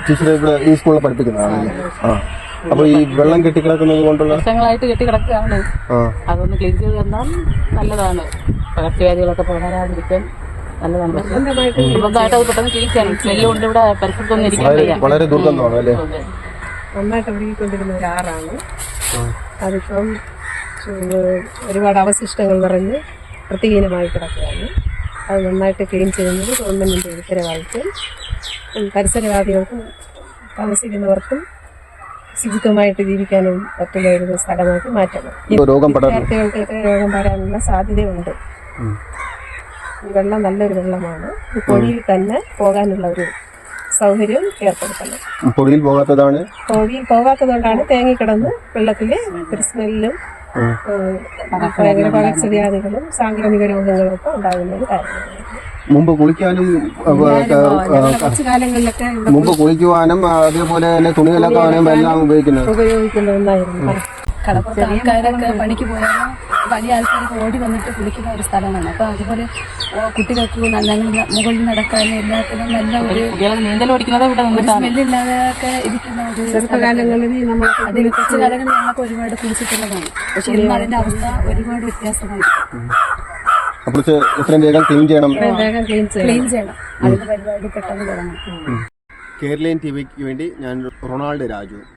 Teacher ഇവിടെ ഈ സ്കൂളിൽ പഠിപ്പിക്കുന്നതാണ്. അപ്പൊ ഈ വെള്ളം കെട്ടിക്കിടക്കുന്നത് കൊണ്ടുള്ള വർഷങ്ങളായിട്ട് കെട്ടിക്കിടക്കുകയാണ്. അതൊന്ന് ക്ലീൻ ചെയ്ത് തന്നാൽ നല്ലതാണ്. പകർച്ചവ്യാധികളൊക്കെ പകരാതിരിക്കാൻ നല്ലതാണ്. സ്വന്തമായിട്ട് അത് പെട്ടെന്ന് ക്ലീൻ ചെയ്യണം. സ്മെല്ല് കൊണ്ട് ഇവിടെ പരിസരത്തൊന്നും ഇരിക്കാൻ വയ്യ. വളരെ ദുർഗന്ധമാണ് അല്ലേ? നന്നായിട്ട് ഒഴുകിക്കൊണ്ടിരുന്ന ഒരു ആറാണ്. അതിപ്പം ഒരുപാട് അവശിഷ്ടങ്ങൾ നിറഞ്ഞ് വൃത്തിഹീനമായി കിടക്കുകയാണ്. അത് നന്നായിട്ട് ക്ലീൻ ചെയ്യുന്നത് ഗവൺമെന്റിന്റെ ഉത്തരവാദിത്വം. പരിസരവാസികൾക്കും താമസിക്കുന്നവർക്കും ശുചിത്വമായിട്ട് ജീവിക്കാനും പറ്റുന്ന ഒരു സ്ഥലമായിട്ട് മാറ്റണം. വിദ്യാർത്ഥികൾക്കൊക്കെ രോഗം വരാനുള്ള സാധ്യതയുണ്ട്. വെള്ളം നല്ലൊരു വെള്ളമാണ്. ഈ പൊഴിയിൽ തന്നെ പോകാനുള്ള ഒരു സൗകര്യം ഏർപ്പെടുത്തണം. പൊഴിയിൽ പോകാത്തതുകൊണ്ടാണ് തേങ്ങിക്കിടന്ന് വെള്ളത്തില് ഒരു സ്മെല്ലും പകർച്ചവ്യാധികളും സാംക്രമിക രോഗങ്ങളും ഒക്കെ ഉണ്ടാകുന്ന ഒരു കാര്യമാണ്. മുമ്പ് കുളിക്കാനും അതേപോലെ തന്നെ തുണി കലക്കാനും എല്ലാം ഉപയോഗിക്കുന്നതായിരുന്നു. കടപ്പുറത്ത് ആൾക്കാരൊക്കെ പണിക്ക് പോയാലും വലിയ ആൾക്കാരൊക്കെ ഓടി വന്നിട്ട് കുളിക്കുന്ന ഒരു സ്ഥലമാണ്. അപ്പോൾ അതുപോലെ കുട്ടികൾക്ക് ഞങ്ങൾ മുകളിൽ നടക്കാനും എല്ലാത്തിനും നല്ല ഒരു നീന്തൽ ഓടിക്കുന്നത് ഇവിടെ സ്മെല്ലില്ലാതെയൊക്കെ ഇരിക്കുന്ന ഒരു ചെറുപ്പകാലങ്ങളിൽ അതിന് കുറച്ച് കാലങ്ങളിൽ ഞങ്ങൾക്ക് ഒരുപാട് കുളിച്ചിട്ടുള്ളതാണ്. പക്ഷെ ഇന്ന് അതിന്റെ അവസ്ഥ ഒരുപാട് വ്യത്യാസമാണ്. ക്ലീൻ ചെയ്യണം. അതിന്റെ പരിപാടി പെട്ടെന്ന് തുടങ്ങണം. കേരളീയൻ ടിവിക്ക് വേണ്ടി ഞാൻ റൊണാൾഡ് രാജു.